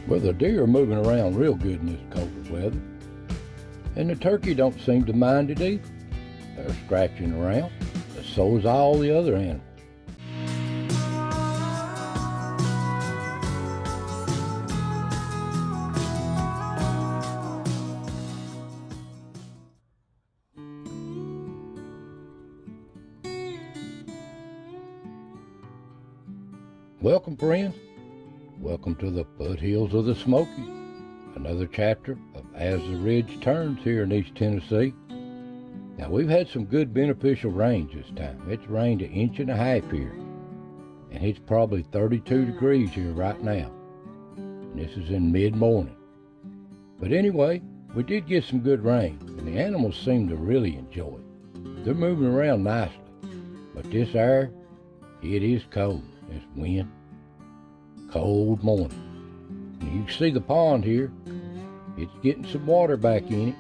Well, the deer are moving around real good in this cold weather. And the turkey don't seem to mind it either. They're scratching around, but so is all the other animals. Welcome, friends. Welcome to the foothills of the Smoky, another chapter of As the Ridge Turns here in East Tennessee. Now, we've had some good beneficial rains this time. It's rained 1.5 inches here, and it's probably 32 degrees here right now. And this is in mid-morning. But anyway, we did get some good rain, and the animals seem to really enjoy it. They're moving around nicely, but this air, it is cold. It's wind. Cold morning. And you can see the pond here. It's getting some water back in it,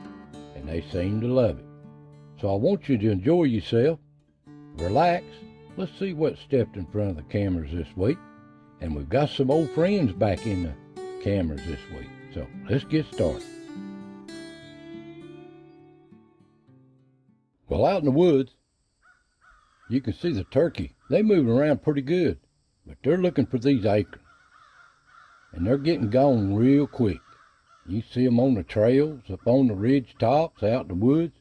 and they seem to love it. So I want you to enjoy yourself, relax. Let's see what stepped in front of the cameras this week. And we've got some old friends back in the cameras this week. So let's get started. Well, out in the woods, you can see the turkey. They moving around pretty good, but they're looking for these acorns. And they're getting gone real quick. You see them on the trails, up on the ridge tops, out in the woods,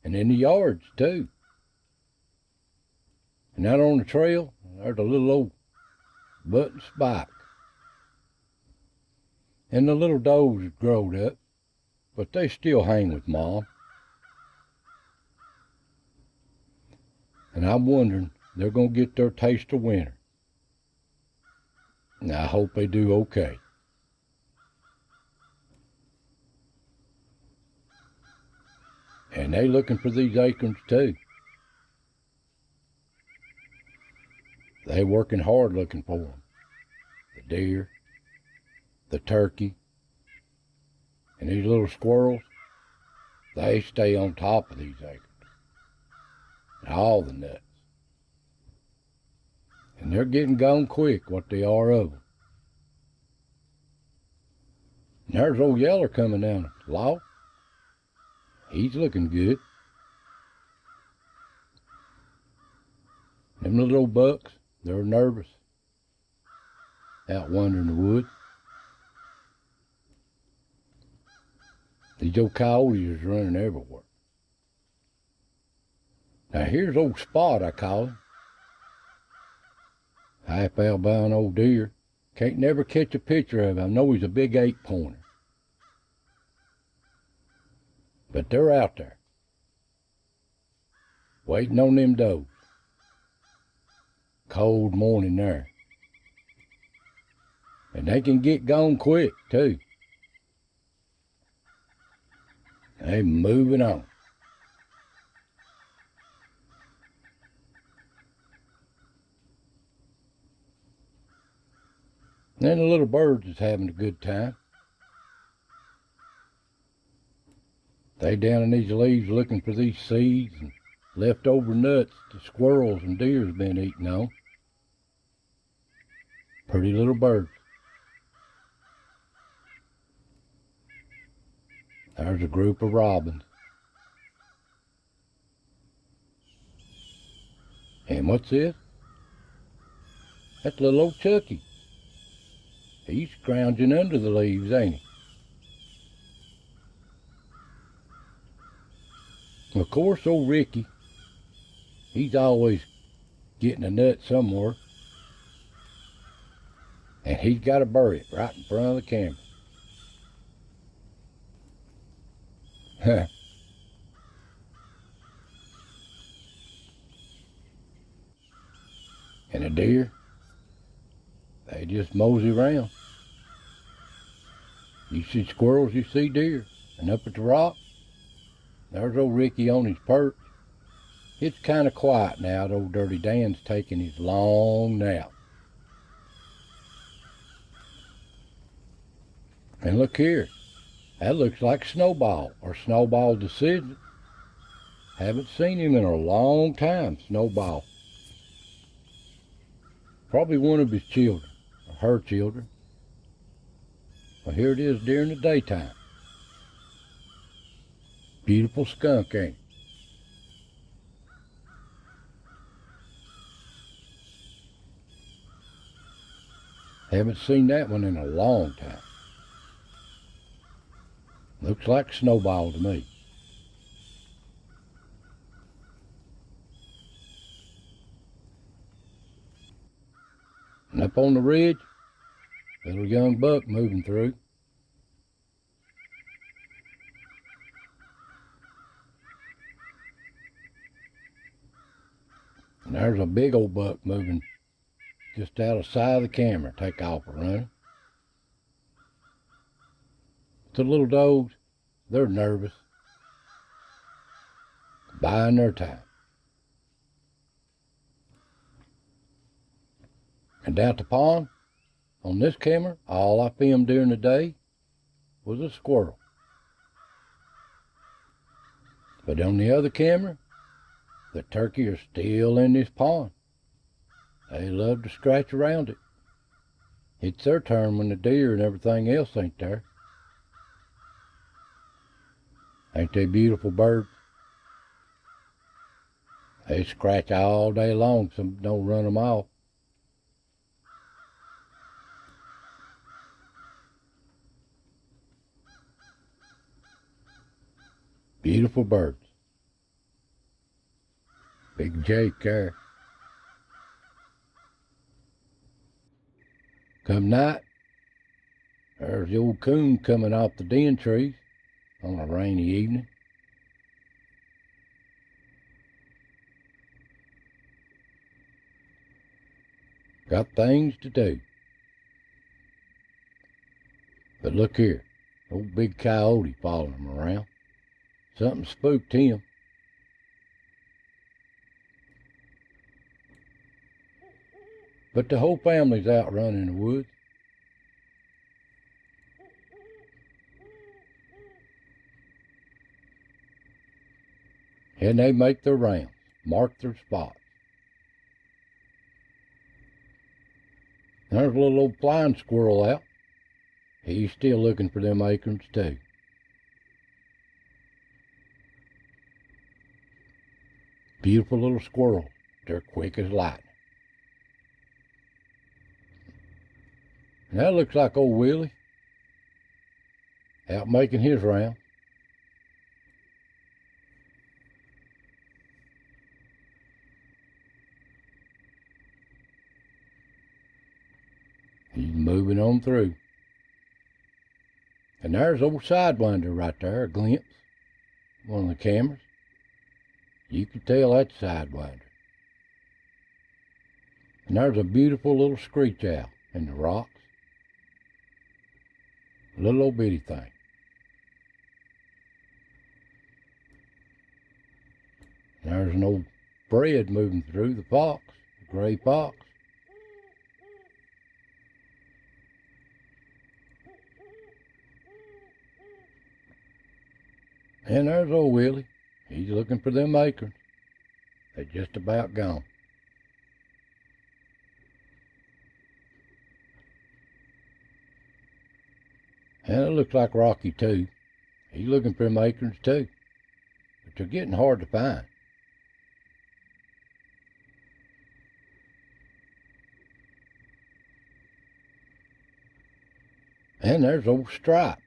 and in the yards too. And out on the trail, there's a little old button spike. And the little does have growed up, but they still hang with Mom. And I'm wondering, they're going to get their taste of winter. And I hope they do okay. And they looking for these acorns too. They working hard looking for them. The deer, the turkey, and these little squirrels, they stay on top of these acorns. And all the nuts. And they're getting gone quick, what they are of them. And there's old Yeller coming down the log. He's looking good. Them little old bucks, they're nervous. Out wandering the woods. These old coyotes is running everywhere. Now here's old Spot, I call him. Half albino old deer. Can't never catch a picture of him. I know he's a big 8-pointer. But they're out there, waiting on them does. Cold morning there. And they can get gone quick too. They moving on. Then the little birds is having a good time. They down in these leaves looking for these seeds and leftover nuts the squirrels and deer have been eating on. Pretty little birds. There's a group of robins. And what's this? That's little old Chucky. He's scrounging under the leaves, ain't he? Of course, old Ricky, he's always getting a nut somewhere. And he's got to bury it right in front of the camera. Huh. And the deer, they just mosey around. You see squirrels, you see deer. And up at the rock, there's old Ricky on his perch. It's kind of quiet now. Old Dirty Dan's taking his long nap. And look here. That looks like Snowball, or Snowball Decision. Haven't seen him in a long time, Snowball. Probably one of his children, or her children. Well, here it is during the daytime. Beautiful skunk, ain't it? Haven't seen that one in a long time. Looks like Snowball to me. And up on the ridge, little young buck moving through. And there's a big old buck moving just out of sight of the camera, take off a running. The little dogs, they're nervous, buying their time. And down at the pond, on this camera, all I filmed during the day was a squirrel. But on the other camera, the turkey are still in this pond. They love to scratch around it. It's their turn when the deer and everything else ain't there. Ain't they beautiful birds? They scratch all day long so don't run them off. Beautiful birds. Big Jake there. Come night, there's the old coon coming off the den trees on a rainy evening. Got things to do. But look here, old big coyote following him around. Something spooked him. But the whole family's out running in the woods. And they make their rounds, mark their spots. There's a little old flying squirrel out. He's still looking for them acorns too. Beautiful little squirrels. They're quick as lightning. And that looks like old Willie out making his round. He's moving on through. And there's old Sidewinder right there, a glimpse. One of the cameras. You can tell that's Sidewinder. And there's a beautiful little screech owl in the rocks. A little old bitty thing. And there's an old Fred moving through, the fox, the gray fox. And there's old Willie. He's looking for them acorns. They're just about gone. And it looks like Rocky too. He's looking for them acorns too. But they're getting hard to find. And there's old Stripe.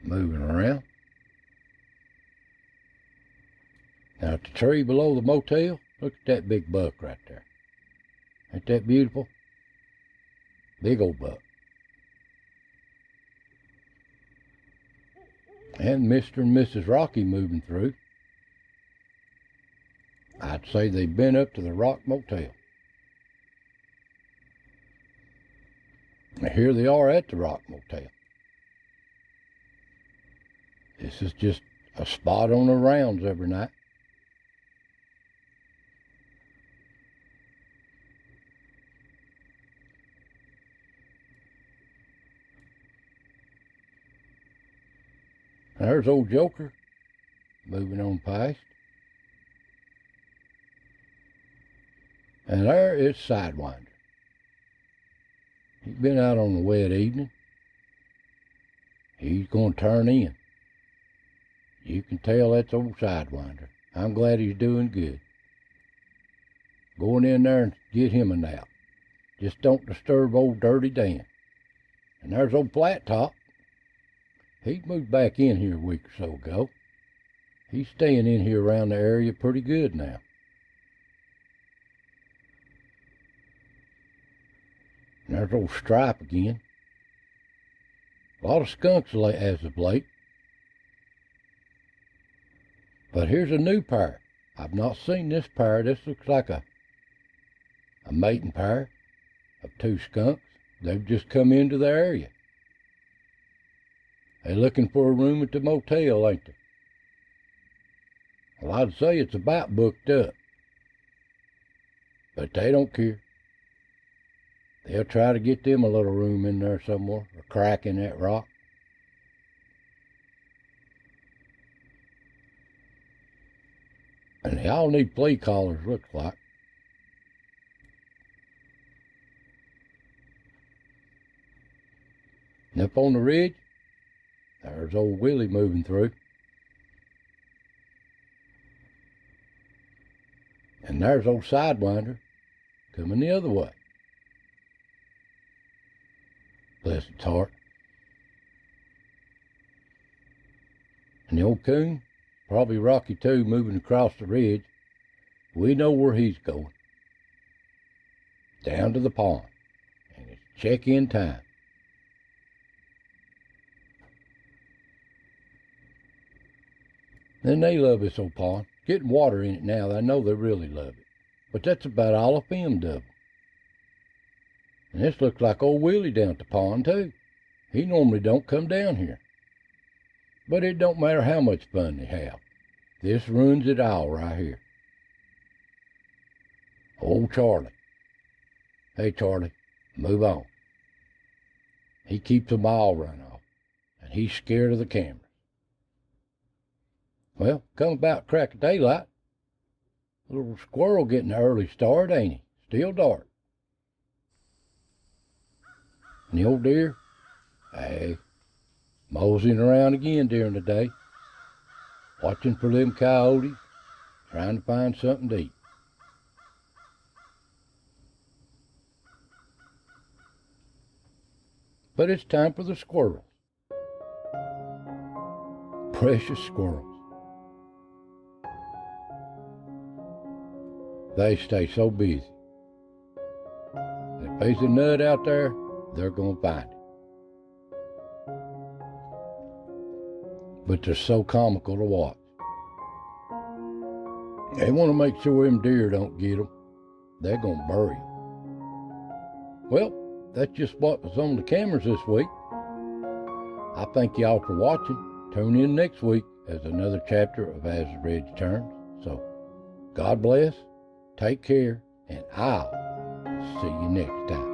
Moving around. Now at the tree below the motel, look at that big buck right there. Ain't that beautiful? Big old buck. And Mr. and Mrs. Rocky moving through. I'd say they've been up to the Rock Motel. Now here they are at the Rock Motel. This is just a spot on their rounds every night. There's old Joker moving on past. And there is Sidewinder. He's been out on a wet evening. He's going to turn in. You can tell that's old Sidewinder. I'm glad he's doing good. Going in there and get him a nap. Just don't disturb old Dirty Dan. And there's old Flat Top. He moved back in here a week or so ago. He's staying in here around the area pretty good now. And there's old Stripe again. A lot of skunks as of late. But here's a new pair. I've not seen this pair. This looks like a mating pair of two skunks. They've just come into the area. They're looking for a room at the motel, ain't they? Well, I'd say it's about booked up. But they don't care. They'll try to get them a little room in there somewhere, a crack in that rock. And they all need play collars, looks like. And up on the ridge, there's old Willie moving through. And there's old Sidewinder coming the other way. Bless its heart. And the old coon, probably Rocky too, moving across the ridge. We know where he's going. Down to the pond. And it's check-in time. Then they love this old pond. Getting water in it now, I know they really love it. But that's about all of them double. And this looks like old Willie down at the pond, too. He normally don't come down here. But it don't matter how much fun they have. This ruins it all right here. Old Charlie. Hey, Charlie, move on. He keeps them all run off. And he's scared of the cameras. Well, come about crack of daylight. Little squirrel getting an early start, ain't he? Still dark. And the old deer, hey, moseying around again during the day, watching for them coyotes, trying to find something to eat. But it's time for the squirrels. Precious squirrels. They stay so busy. If there's a nut out there, they're going to find it. But they're so comical to watch. They want to make sure them deer don't get them. They're going to bury them. Well, that's just what was on the cameras this week. I thank y'all for watching. Tune in next week as another chapter of As the Ridge Turns. So, God bless, take care, and I'll see you next time.